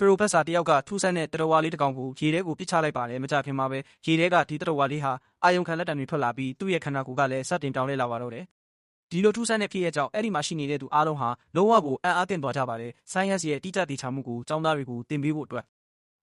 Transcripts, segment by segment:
ပရိုဖက်ဆာတယောက်ကထူးဆန်းတဲ့တရဝါလေးတစ်ကောင်ကိုရေထဲကိုပစ်ချလိုက်ပါတယ်မကြခင်မှာပဲရေထဲကဒီတရဝါလေးဟာအာယုံခံလက်တံတွေထွက်လာပြီးသူ့ရဲ့ခန္ဓာကိုယ်ကလည်းစတင်ပြောင်းလဲလာပါတော့တယ်ဒီလိုထူးဆန်းတဲ့ဖြစ်ရဲ့ကြောင့်အဲ့ဒီမှာရှိနေတဲ့သူအားလုံးဟာလုံးဝကိုအံ့အားသင့်သွားကြပါတယ်။ Science ရဲ့တိကျတေချာမှုကိုကျောင်းသားတွေကိုသင်ပေးဖို့အတွက်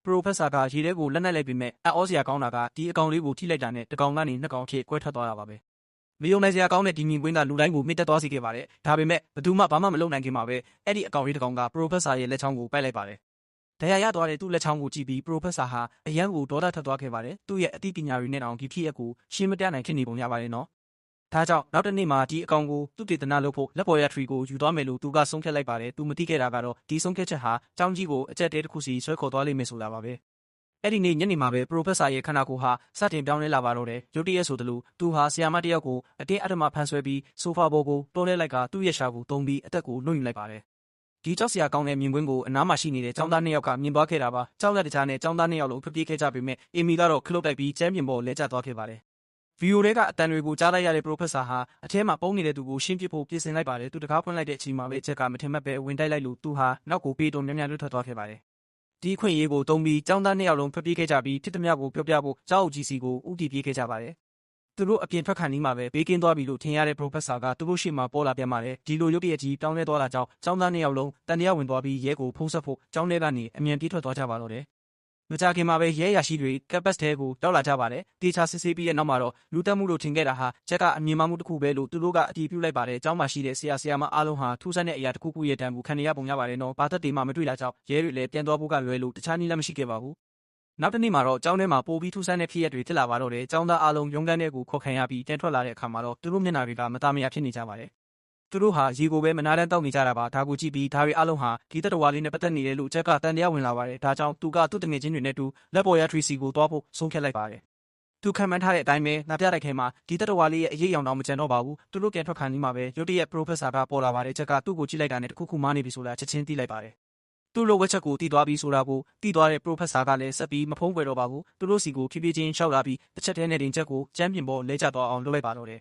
ပရိုဖက်ဆာကရေထဲကိုလက်နက်လိုက်ပေမဲ့အံ့ဩစရာကောင်းတာကဒီအကောင်လေးကိုထိလိုက်တာနဲ့တစ်ကောင်ကနေနှစ်ကောင်ဖြစ်ကွဲထွက်သွားတာပါပဲ။မယုံနိုင်စရာကောင်းတဲ့ဒီမြင်ကွင်းကလူတိုင်းကိုမြင့်တက်သွားစေခဲ့ပါတယ်။ဒါပေမဲ့ဘယ်သူမှဘာမှမလုပ်နိုင်ခင်မှာပဲအဲ့ဒီအကောင်လေးတစ်ကောင်ကပရိုဖက်ဆာရဲ့လက်ချောင်းကိုပိုက်လိုက်ပါတယ်။ဒဏ်ရာရသွားတဲ့သူ့လက်ချောင်းကိုကြည့်ပြီးပရိုဖက်ဆာဟာအယံကိုဒေါသထွက်သွားခဲ့ပါတယ်။သူ့ရဲ့အသိပညာတွေနဲ့တောင်ဒီဖြစ်ရက်ကိုရှင်းမပြနိုင်ဖြစ်နေပုံရပါတယ်နော်။ဒါကြောင့်နောက်တစ်နေ့မှာဒီအကောင်ကိုသူ့တေသနာလုပ်ဖို့လက်ပေါ်ရထရီကိုယူသွားမယ်လို့သူကဆုံးဖြတ်လိုက်ပါတယ်။သူမသိခဲ့တာကတော့ဒီဆုံးဖြတ်ချက်ဟာကျောင်းကြီးကိုအကျက်တဲတစ်ခုစီဆွဲခေါ်သွားလိမ့်မယ်ဆိုတာပါပဲ။အဲ့ဒီနေ့ညနေမှာပဲပရိုဖက်ဆာရဲ့ခန္ဓာကိုယ်ဟာစတင်ပြောင်းလဲလာပါတော့တယ်။ရုတ်တရက်ဆိုသလိုသူဟာဆီယာမတစ်ယောက်ကိုအတင်းအဓမ္မဖန်ဆွဲပြီးဆိုဖာပေါ်ကိုတွန်းလှဲလိုက်ကသူ့ရဲ့ရှာကိုတုံးပြီးအသက်ကိုနှုတ်ယူလိုက်ပါတယ်။ဒီကြောက်စရာကောင်းတဲ့မြင်ကွင်းကိုအနားမှာရှိနေတဲ့ကျောင်းသားနှစ်ယောက်ကမြင်သွားခဲ့တာပါ။ကြောက်လက်တကြားနဲ့ကျောင်းသားနှစ်ယောက်လုံးထွက်ပြေးခဲ့ကြပေမဲ့အေမီကတော့ခလုတ်တိုက်ပြီးကျမ်းပြင်ပေါ်လဲကျသွားခဲ့ပါတယ်။ဗီဒီယိုထဲကအတန်တွေကိုကြားလိုက်ရတဲ့ပရိုဖက်ဆာဟာအထဲမှာပုံနေတဲ့သူကိုရှင်းပြဖို့ပြင်ဆင်လိုက်ပါတယ်။သူတကားဖွင့်လိုက်တဲ့အချိန်မှာပဲအချက်ကမထင်မှတ်ပဲဝင်တိုက်လိုက်လို့သူဟာနောက်ကိုပေးတုံများလွတ်ထွက်သွားခဲ့ပါတယ်။ဒီခွင့်ရေးကိုတုံးပြီးကျောင်းသားနှစ်ယောက်လုံးထွက်ပြေးခဲ့ကြပြီးဖြစ်သမျှကိုပြောပြဖို့ကျောင်းအုပ်ကြီးစီကိုဥတီပြေးခဲ့ကြပါတယ်။သူတို့အပြင်ထွက်ခါနီးမှာပဲဘေးကင်းသွားပြီလို့ထင်ရတဲ့ပရိုဖက်ဆာကသူတို့ရှေ့မှာပေါ်လာပြန်ပါတယ်။ဒီလိုရုပ်တရက်ကြီးပြောင်းလဲသွားတာကြောင့်ကျောင်းသားနှစ်ယောက်လုံးတန်တရားဝင်သွားပြီးရဲကိုဖုံးဆက်ဖို့ကျောင်းထဲကနေအမြန်ပြေးထွက်သွားကြပါတော့တယ်။မကြခင်မှာပဲရဲရရှိတွေကပ်ပတ်ထဲကိုရောက်လာကြပါတယ်။တေချာစစ်ဆေးပြီးတဲ့နောက်မှာတော့လူတက်မှုလို့ထင်ခဲ့တာဟာချက်ကအမြင်မှမှုတစ်ခုပဲလို့သူတို့ကအတည်ပြုလိုက်ပါတယ်။ကျောင်းမှာရှိတဲ့ဆရာမအားလုံးဟာထူးဆန်းတဲ့အရာတစ်ခုခုရဲ့တံကိုခံနေရပုံရပါတယ်နော်။ဘာသက်တွေမှမတွေ့လာကြောင်းရဲတွေလည်းပြန်သွားဖို့ကလွယ်လို့တခြားနည်းလည်းမရှိခဲ့ပါဘူး။နောက်တစ်နေ့မှာတော့ကျောင်းထဲမှာပိုပြီးထူးဆန်းတဲ့ဖြစ်ရပ်တွေဖြစ်လာပါတော့တယ်။ကျောင်းသားအားလုံးရုံးခန်းထဲကိုခေါ်ခံရပြီးတန်ထွက်လာတဲ့အခါမှာတော့သူတို့မျက်နှာတွေကမသားမယာဖြစ်နေကြပါတယ်။သူတို့ဟာရေကိုပဲမနာတမ်းတောက်နေကြတာပါ။ဒါကိုကြည့်ပြီးဒါတွေအားလုံးဟာဒီတရဝါလေးနဲ့ပတ်သက်နေတယ်လို့ချက်ကတန်တရားဝင်လာပါတယ်။ဒါကြောင့်သူကသူ့တငယ်ချင်းတွေနဲ့တူလက်ပေါ်ရထရီစီကိုသွားဖို့ဆုံးဖြတ်လိုက်ပါတယ်။သူခံမှန်းထားတဲ့အတိုင်းပဲနာပြတိုက်ခဲမှာဒီတရဝါလေးရဲ့အရေးအယောင်တော့မကြံတော့ပါဘူး။သူတို့ပြန်ထွက်ခါနီးမှာပဲရုတ်တရက်ပရိုဖက်ဆာကပေါ်လာပါတယ်။ချက်ကသူ့ကိုကြည့်လိုက်တာနဲ့တခုခုမားနေပြီဆိုတာချက်ချင်းသိလိုက်ပါတယ်။သူ့လိုဝက်ချက်ကိုတီးသွားပြီးဆိုတာကိုတီးသွားတဲ့ပရိုဖက်ဆာကလည်းဆက်ပြီးမဖုံးကွယ်တော့ပါဘူး။သူတို့စီကိုဖြည်းဖြည်းချင်းရှောက်လာပြီးတစ်ချက်တည်းနဲ့တင်ချက်ကိုကျမ်းပြင်ပေါ်လဲကျသွားအောင်လုပ်လိုက်ပါတော့တယ်